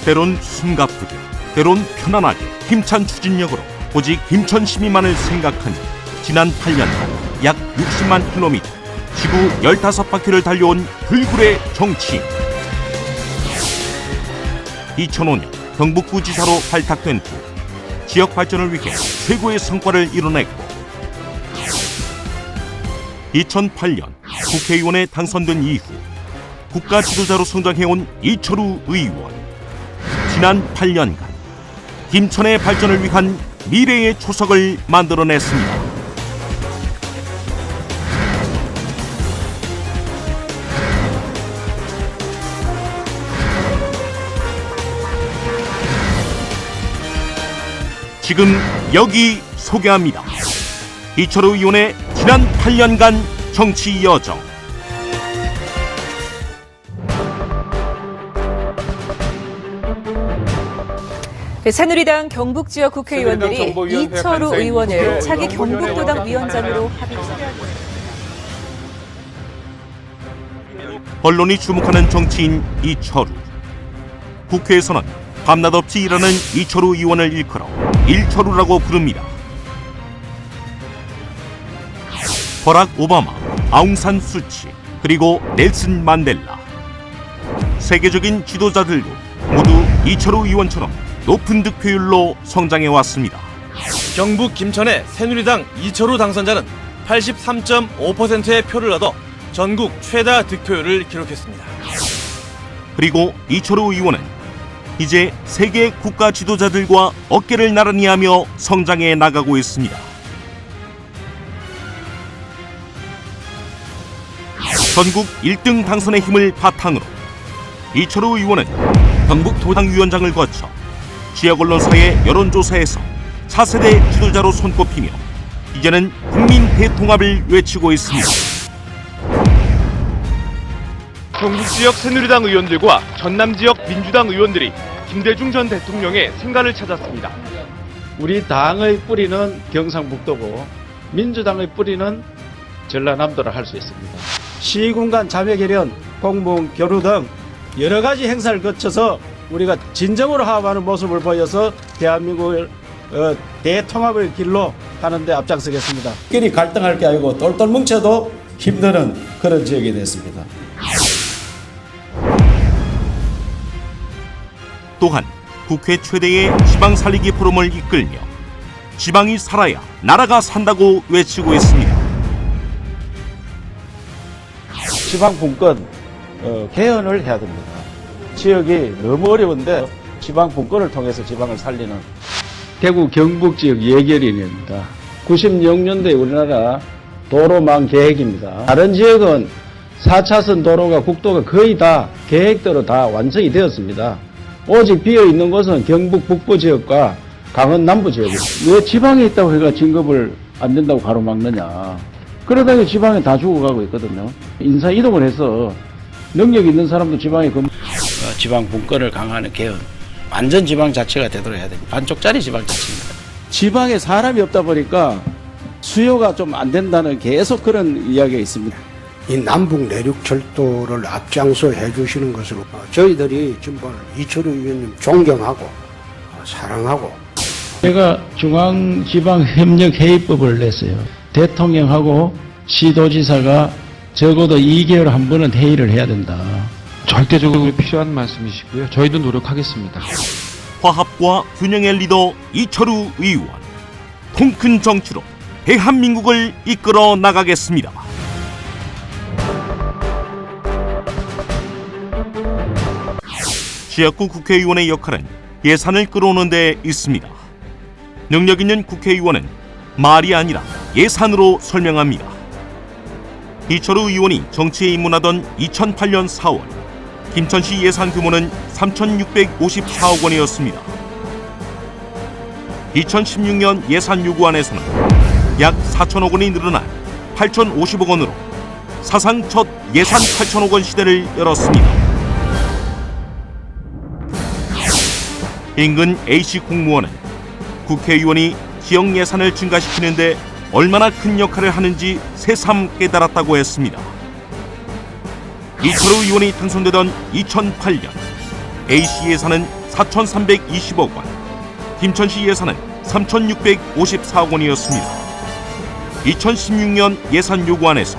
때론 숨가쁘게, 때론 편안하게 힘찬 추진력으로 오직 김천 시민만을 생각하니 지난 8년간 약 60만 킬로미터, 지구 15바퀴를 달려온 불굴의 정치인. 2005년 경북부지사로 발탁된 후 지역 발전을 위해 최고의 성과를 이뤄냈고 2008년 국회의원에 당선된 이후 국가 지도자로 성장해온 이철우 의원. 지난 8년간 김천의 발전을 위한 미래의 초석을 만들어냈습니다. 지금 여기 소개합니다. 이철우 의원의 지난 8년간 정치 여정. 새누리당 경북 지역 국회의원들이 이철우 의원을 차기 경북도당 위원장으로 합의했습니다. 언론이 주목하는 정치인 이철우. 국회에서는 밤낮 없이 일하는 이철우 의원을 일컬어 일철우라고 부릅니다. 버락 오바마, 아웅산 수치, 그리고 넬슨 만델라. 세계적인 지도자들도 모두 이철우 의원처럼 높은 득표율로 성장해왔습니다. 경북 김천의 새누리당 이철우 당선자는 83.5%의 표를 얻어 전국 최다 득표율을 기록했습니다. 그리고 이철우 의원은 이제 세계 국가 지도자들과 어깨를 나란히 하며 성장해 나가고 있습니다. 전국 1등 당선의 힘을 바탕으로 이철우 의원은 경북 도당위원장을 거쳐 지역 언론사의 여론조사에서 차세대 지도자로 손꼽히며 이제는 국민 대통합을 외치고 있습니다. 경북 지역 새누리당 의원들과 전남 지역 민주당 의원들이 김대중 전 대통령의 생가를 찾았습니다. 우리 당의 뿌리는 경상북도고 민주당의 뿌리는 전라남도라 할 수 있습니다. 시군간 자매결연, 공무원 교류 등 여러 가지 행사를 거쳐서 우리가 진정으로 화합하는 모습을 보여서 대한민국을 대통합의 길로 가는 데 앞장서겠습니다. 끼리 갈등할 게 아니고 똘똘 뭉쳐도 힘드는 그런 지역이 됐습니다. 또한 국회 최대의 지방 살리기 포럼을 이끌며 지방이 살아야 나라가 산다고 외치고 있습니다. 지방 분권 개헌을 해야 됩니다. 지역이 너무 어려운데 지방 분권을 통해서 지방을 살리는 대구 경북 지역 예결위원회입니다. 96년도에 우리나라 도로망 계획입니다. 다른 지역은 4차선 도로가 국도가 거의 다 계획대로 다 완성이 되었습니다. 오직 비어있는 곳은 경북 북부 지역과 강원 남부 지역입니다. 왜 지방에 있다고 해가 진급을 안 된다고 가로막느냐. 그러다가 지방에 다 죽어가고 있거든요. 인사 이동을 해서 능력 있는 사람도 지방에 지방 분권을 강화하는 개헌, 완전 지방 자체가 되도록 해야 됩니다. 반쪽짜리 지방 자체입니다. 지방에 사람이 없다 보니까 수요가 좀 안 된다는 계속 그런 이야기가 있습니다. 이 남북 내륙 철도를 앞장서 해주시는 것으로 저희들이 정말 이철우 의원님 존경하고 사랑하고. 제가 중앙지방협력회의법을 냈어요. 대통령하고 시도지사가 적어도 2개월 한 번은 회의를 해야 된다. 절대적으로 필요한 말씀이시고요. 저희도 노력하겠습니다. 화합과 균형의 리더 이철우 의원. 통큰 정치로 대한민국을 이끌어 나가겠습니다. 지역구 국회의원의 역할은 예산을 끌어오는 데 있습니다. 능력 있는 국회의원은 말이 아니라 예산으로 설명합니다. 이철우 의원이 정치에 입문하던 2008년 4월 김천시 예산 규모는 3,654억 원이었습니다. 2016년 예산 요구안에서는 약 4천억 원이 늘어나 8,050억 원으로 사상 첫 예산 8천억 원 시대를 열었습니다. 인근 A씨 공무원은 국회의원이 지역 예산을 증가시키는데 얼마나 큰 역할을 하는지 새삼 깨달았다고 했습니다. 이철우 의원이 당선되던 2008년 A씨 예산은 4,320억 원, 김천시 예산은 3,654억 원이었습니다. 2016년 예산 요구안에서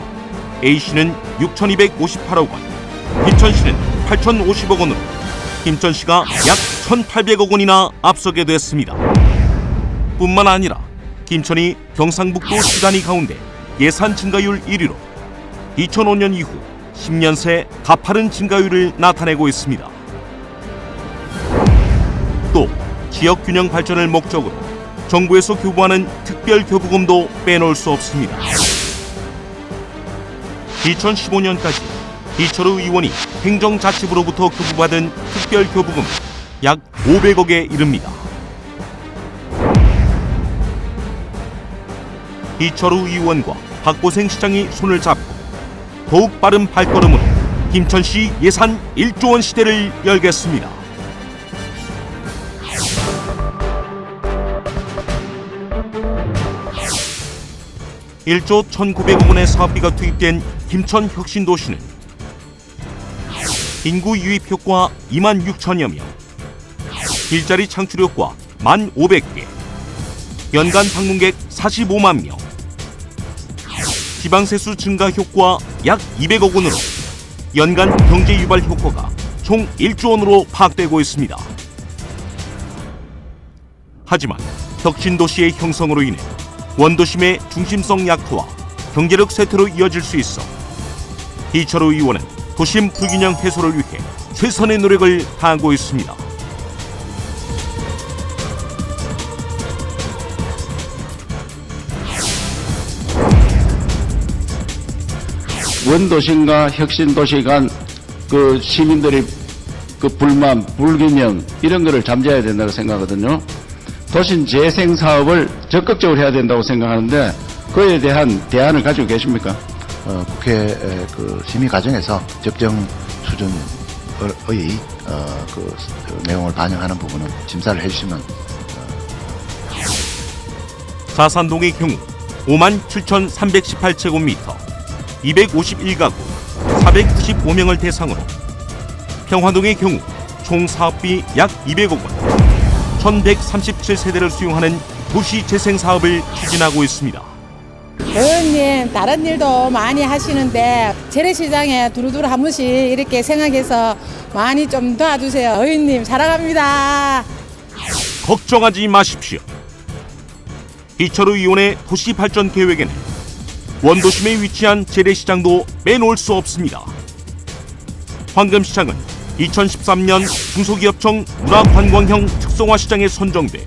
A씨는 6,258억 원, 김천시는 8,050억 원으로 김천시가 약 1,800억 원이나 앞서게 됐습니다. 뿐만 아니라 김천이 경상북도 시단위 가운데 예산 증가율 1위로 2005년 이후 10년 새 가파른 증가율을 나타내고 있습니다. 또 지역 균형 발전을 목적으로 정부에서 교부하는 특별 교부금도 빼놓을 수 없습니다. 2015년까지 이철우 의원이 행정자치부로부터 교부받은 특별 교부금 약 500억에 이릅니다. 이철우 의원과 박보생 시장이 손을 잡고 더욱 빠른 발걸음으로 김천시 예산 1조 원 시대를 열겠습니다. (1조 1,900억 원의 사업비가 투입된 김천 혁신도시는 인구 유입 효과 2만 6천여 명, 일자리 창출 효과 1,500개, 연간 방문객 45만 명, 지방세수 증가 효과 약 200억 원으로 연간 경제 유발 효과가 총 1조 원으로 파악되고 있습니다. 하지만 혁신도시의 형성으로 인해 원도심의 중심성 약화와 경제력 쇠퇴로 이어질 수 있어 이철우 의원은 도심 불균형 해소를 위해 최선의 노력을 다하고 있습니다. 원도심과 혁신도시 간 그 시민들의 그 불만, 불균형 이런 거를 잠재워야 된다고 생각하거든요. 도심 재생 사업을 적극적으로 해야 된다고 생각하는데 그에 대한 대안을 가지고 계십니까? 국회 그 심의 과정에서 적정 수준의 그 내용을 반영하는 부분은 심사를 해주시면. 사산동의 경우 57,318제곱미터 251가구 495명을 대상으로, 평화동의 경우 총 사업비 약 200억 원, 1,137세대를 수용하는 도시 재생 사업을 추진하고 있습니다. 의원님 다른 일도 많이 하시는데 재래시장에 두루두루 한 번씩 이렇게 생각해서 많이 좀 도와주세요. 의원님 사랑합니다. 걱정하지 마십시오. 이철우 의원의 도시 발전 계획에는 원도심에 위치한 재래시장도 빼놓을 수 없습니다. 황금시장은 2013년 중소기업청 문화관광형 특성화 시장에 선정돼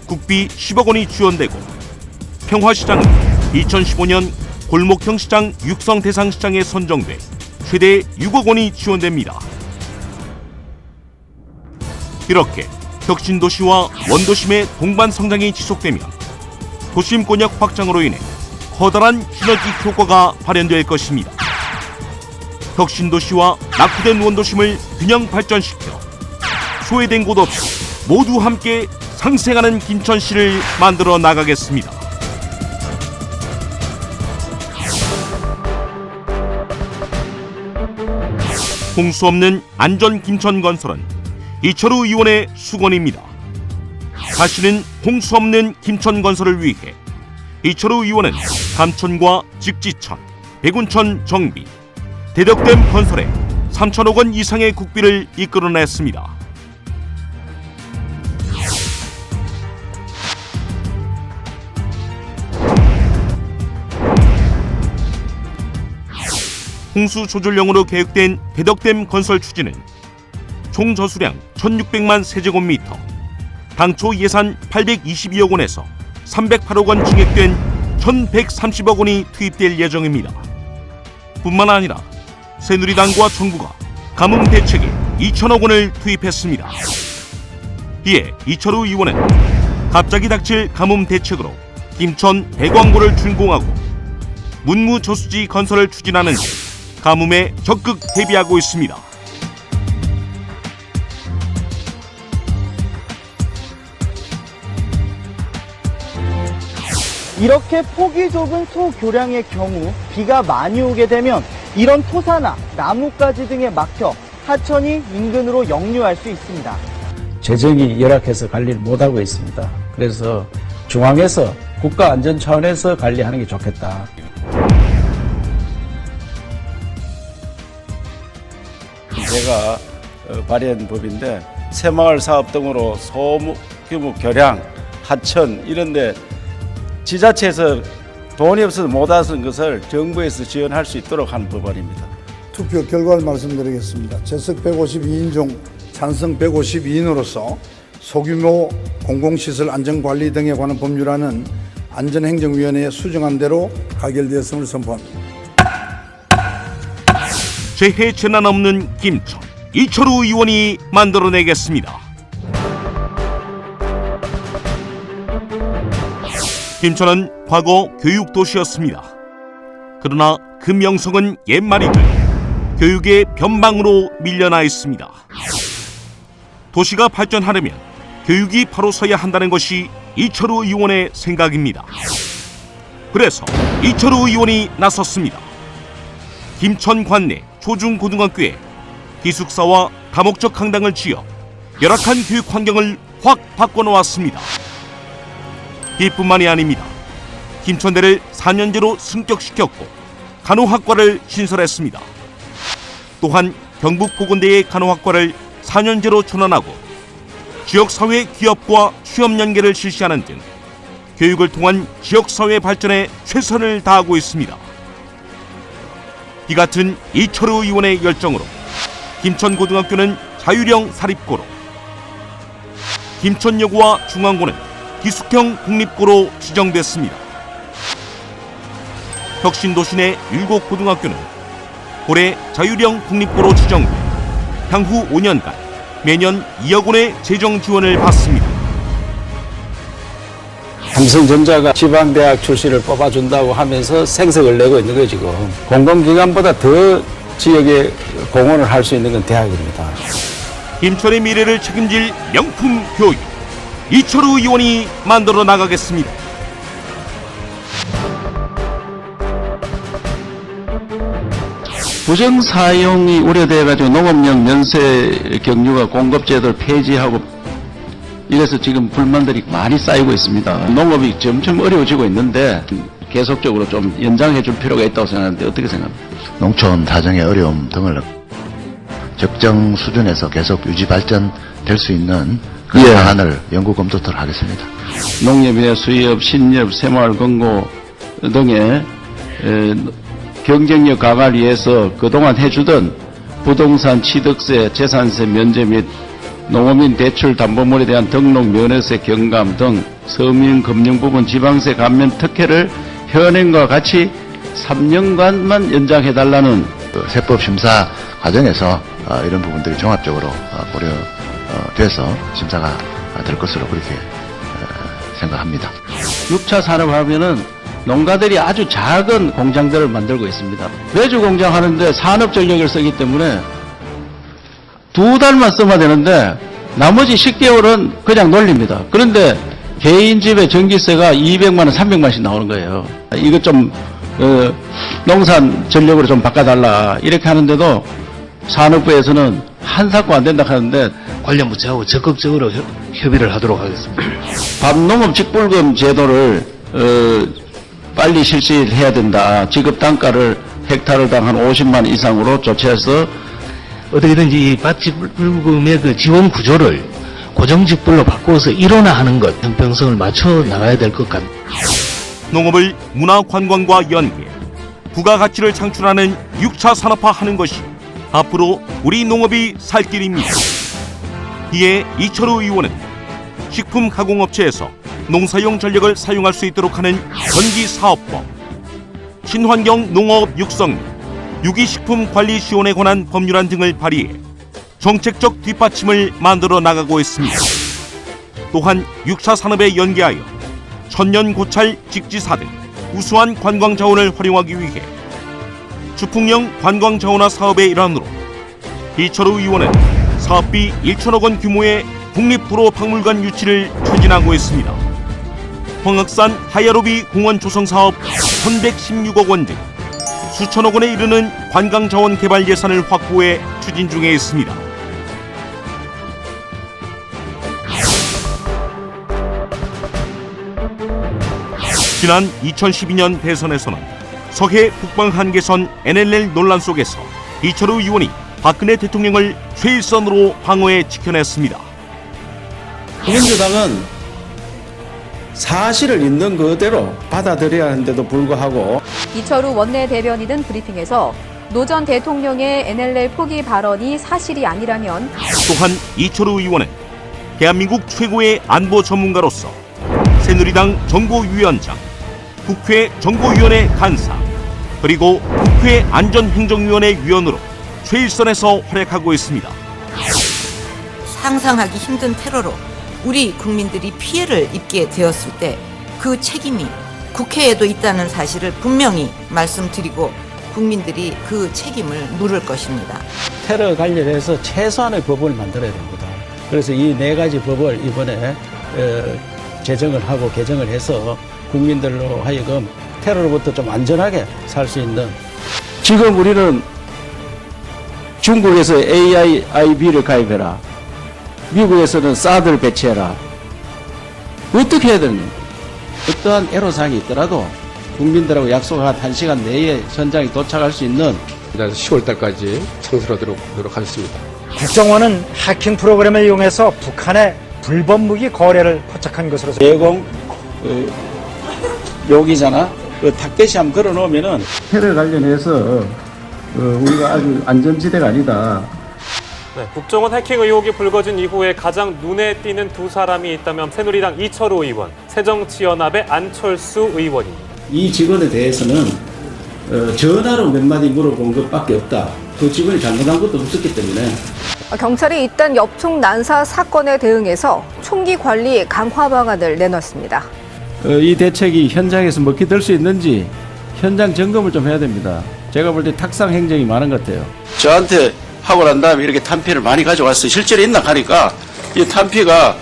국비 10억 원이 지원되고, 평화시장은 2015년 골목형 시장 육성 대상 시장에 선정돼 최대 6억 원이 지원됩니다. 이렇게 혁신도시와 원도심의 동반 성장이 지속되면 도심 권역 확장으로 인해 커다란 시너지 효과가 발현될 것입니다. 혁신도시와 낙후된 원도심을 균형 발전시켜 소외된 곳 없이 모두 함께 상생하는 김천시를 만들어 나가겠습니다. 홍수 없는 안전 김천건설은 이철우 의원의 수건입니다. 다시는 홍수 없는 김천건설을 위해 이철우 의원은 감천과 직지천, 백운천 정비, 대덕댐 건설에 3천억 원 이상의 국비를 이끌어냈습니다. 홍수 조절령으로 계획된 대덕댐 건설 추진은 총 저수량 1,600만 세제곱미터, 당초 예산 822억 원에서 308억 원 증액된 1,130억 원이 투입될 예정입니다. 뿐만 아니라 새누리당과 정부가 가뭄 대책에 2천억 원을 투입했습니다. 이에 이철우 의원은 갑자기 닥칠 가뭄 대책으로 김천 배광고를 준공하고 문무저수지 건설을 추진하는 등 가뭄에 적극 대비하고 있습니다. 이렇게 폭이 좁은 소교량의 경우 비가 많이 오게 되면 이런 토사나 나뭇가지 등에 막혀 하천이 인근으로 역류할 수 있습니다. 재정이 열악해서 관리를 못하고 있습니다. 그래서 중앙에서 국가 안전 차원에서 관리하는 게 좋겠다. 제가 발의한 법인데 새마을 사업 등으로 소규모 교량, 하천 이런 데 지자체에서 돈이 없어서 못 하는 것을 정부에서 지원할 수 있도록 하는 법안입니다. 투표 결과를 말씀드리겠습니다. 재석 152인 중 찬성 152인으로서 소규모 공공시설 안전관리 등에 관한 법률안은 안전행정위원회에 수정한 대로 가결되었음을 선포합니다. 재해 재난 없는 김천, 이철우 의원이 만들어내겠습니다. 김천은 과거 교육도시였습니다. 그러나 그 명성은 옛말이고 교육의 변방으로 밀려나 있습니다. 도시가 발전하려면 교육이 바로 서야 한다는 것이 이철우 의원의 생각입니다. 그래서 이철우 의원이 나섰습니다. 김천 관내 초중고등학교에 기숙사와 다목적 강당을 지어 열악한 교육 환경을 확 바꿔놓았습니다. 이뿐만이 아닙니다. 김천대를 4년제로 승격시켰고 간호학과를 신설했습니다. 또한 경북보건대의 간호학과를 4년제로 전환하고 지역사회 기업과 취업 연계를 실시하는 등 교육을 통한 지역사회 발전에 최선을 다하고 있습니다. 이 같은 이철우 의원의 열정으로 김천고등학교는 자율형 사립고로, 김천여고와 중앙고는 기숙형 국립고로 지정됐습니다. 혁신도시 내 7고등학교는 올해 자율형 국립고로 지정돼 향후 5년간 매년 2억 원의 재정 지원을 받습니다. 삼성전자가 지방대학 출신을 뽑아준다고 하면서 생색을 내고 있는 거예요. 지금 공공기관보다 더 지역에 공헌을 할 수 있는 건 대학입니다. 김천의 미래를 책임질 명품 교육, 이철우 의원이 만들어 나가겠습니다. 부정사용이 우려돼가지고 농업용 면세 경유가 공급제도를 폐지하고 이래서 지금 불만들이 많이 쌓이고 있습니다. 농업이 점점 어려워지고 있는데 계속적으로 좀 연장해 줄 필요가 있다고 생각하는데 어떻게 생각합니까? 농촌 사정의 어려움 등을 적정 수준에서 계속 유지 발전될 수 있는 그런 방안을 연구 검토토록 하겠습니다. 농협이나 수협, 신협, 새마을 금고 등의 경쟁력 강화를 위해서 그동안 해주던 부동산 취득세, 재산세 면제 및 농어민 대출 담보물에 대한 등록 면허세 경감 등 서민 금융 부분 지방세 감면 특혜를 현행과 같이 3년간만 연장해달라는 세법 심사 과정에서 이런 부분들이 종합적으로 고려돼서 심사가 될 것으로 그렇게 생각합니다. 6차 산업하면은 농가들이 아주 작은 공장들을 만들고 있습니다. 메주 공장 하는데 산업 전력을 쓰기 때문에 2달만 쓰면 되는데 나머지 10개월은 그냥 놀립니다. 그런데 개인 집에 전기세가 200만 원, 300만 원씩 나오는 거예요. 이것 좀 농산 전력으로 좀 바꿔달라 이렇게 하는데도 산업부에서는 한사코 안 된다 하는데 관련 부처하고 적극적으로 협의를 하도록 하겠습니다. 밤농업 직불금 제도를 빨리 실시해야 된다. 지급 단가를 헥타르당 한 50만 이상으로 조치해서 어떻게든지 이 밭지불금의 그 지원 구조를 고정직불로 바꿔서 일원화하는 것, 형평성을 맞춰 나가야 될 것 같습니다. 농업을 문화관광과 연계, 부가가치를 창출하는 6차 산업화하는 것이 앞으로 우리 농업이 살 길입니다. 이에 이철우 의원은 식품 가공업체에서 농사용 전력을 사용할 수 있도록 하는 전기사업법, 친환경 농업 육성 및 유기식품 관리 지원에 관한 법률안 등을 발의해 정책적 뒷받침을 만들어 나가고 있습니다. 또한 6차 산업에 연계하여 천년 고찰 직지사 등 우수한 관광 자원을 활용하기 위해 주풍령 관광 자원화 사업의 일환으로 이철우 의원은 사업비 1천억 원 규모의 국립도로 박물관 유치를 추진하고 있습니다. 황악산 하야로비 공원 조성 사업 1116억 원 등 수천억 원에 이르는 관광자원 개발 예산을 확보해 추진 중에 있습니다. 지난 2012년 대선에서는 서해 북방 한계선 NLL 논란 속에서 이철우 의원이 박근혜 대통령을 최일선으로 방어해 지켜냈습니다. 민주당은 사실을 있는 그대로 받아들여야 하는데도 불구하고 이철우 원내대변인은 브리핑에서 노 전 대통령의 NLL 포기 발언이 사실이 아니라면 또한 이철우 의원은 대한민국 최고의 안보 전문가로서 새누리당 정보위원장, 국회 정보위원회 간사, 그리고 국회 안전행정위원회 위원으로 최일선에서 활약하고 있습니다. 상상하기 힘든 테러로 우리 국민들이 피해를 입게 되었을 때 그 책임이 국회에도 있다는 사실을 분명히 말씀드리고 국민들이 그 책임을 물을 것입니다. 테러 관련해서 최소한의 법을 만들어야 됩니다. 그래서 이 네 가지 법을 이번에 제정을 하고 개정을 해서 국민들로 하여금 테러로부터 좀 안전하게 살 수 있는, 지금 우리는 중국에서 AIIB를 가입해라, 미국에서는 사드를 배치해라. 어떻게 해야 되는 겁니까? 어떠한 애로사항이 있더라도 국민들하고 약속한 1시간 내에 현장에 도착할 수 있는 10월 달까지 청소하도록 노력하겠습니다. 국정원은 해킹 프로그램을 이용해서 북한의 불법 무기 거래를 포착한 것으로 예공 묘기잖아. 그 탁대시 한번 걸어놓으면은 테러 관련해서 우리가 아주 안전지대가 아니다. 네, 국정원 해킹 의혹이 불거진 이후에 가장 눈에 띄는 두 사람이 있다면 새누리당 이철우 의원, 새정치연합의 안철수 의원입니다. 이 직원에 대해서는 전화로 몇 마디 물어본 것밖에 없다. 그 직원이 잘못한 것도 없었기 때문에. 경찰이 이딴 엽총 난사 사건에 대응해서 총기 관리 강화 방안을 내놨습니다. 이 대책이 현장에서 먹히들 수 있는지 현장 점검을 좀 해야 됩니다. 제가 볼 때 탁상 행정이 많은 것 같아요. 저한테 하고 난 다음에 이렇게 탄피를 많이 가져왔어요. 실제로 있나 하니까 이 탄피가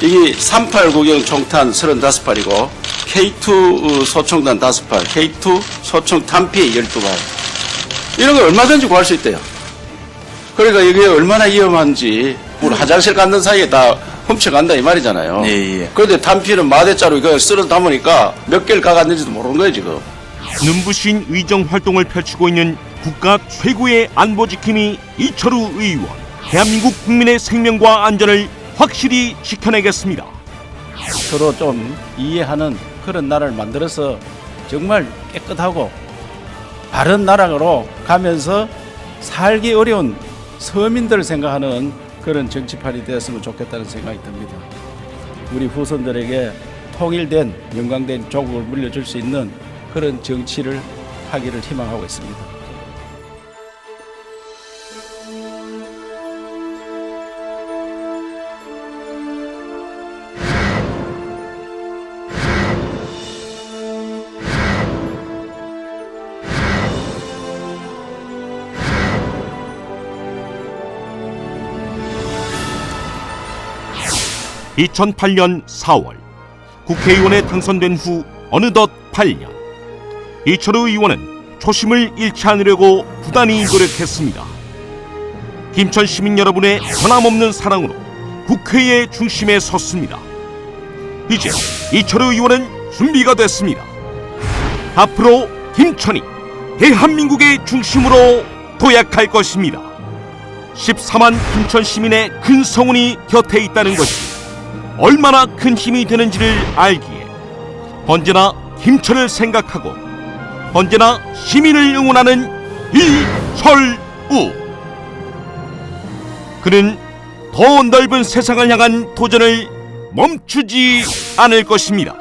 이게 38구경 총탄 35발이고 K2 소총단 5발, K2 소총 탄피 12발. 이런 거 얼마든지 구할 수 있대요. 그러니까 이게 얼마나 위험한지 우리 화장실 갖는 사이에 다 훔쳐간다 이 말이잖아요. 그런데 탄피는 마대자루 이거 쓸어 담으니까 몇 개를 가갔는지도 모르는 거예요 지금. 눈부신 의정 활동을 펼치고 있는 국가 최고의 안보지킴이 이철우 의원. 대한민국 국민의 생명과 안전을 확실히 지켜내겠습니다. 서로 좀 이해하는 그런 나라를 만들어서 정말 깨끗하고 바른 나라로 가면서 살기 어려운 서민들을 생각하는 그런 정치판이 되었으면 좋겠다는 생각이 듭니다. 우리 후손들에게 통일된 영광된 조국을 물려줄 수 있는 그런 정치를 하기를 희망하고 있습니다. (2008년 4월) 국회의원에 당선된 후 어느덧 8년. 이철우 의원은 초심을 잃지 않으려고 부단히 노력했습니다. 김천 시민 여러분의 변함없는 사랑으로 국회의 중심에 섰습니다. 이제 이철우 의원은 준비가 됐습니다. 앞으로 김천이 대한민국의 중심으로 도약할 것입니다. 14만 김천 시민의 큰 성원이 곁에 있다는 것이 얼마나 큰 힘이 되는지를 알기에 언제나 김천을 생각하고 언제나 시민을 응원하는 이철우. 그는 더 넓은 세상을 향한 도전을 멈추지 않을 것입니다.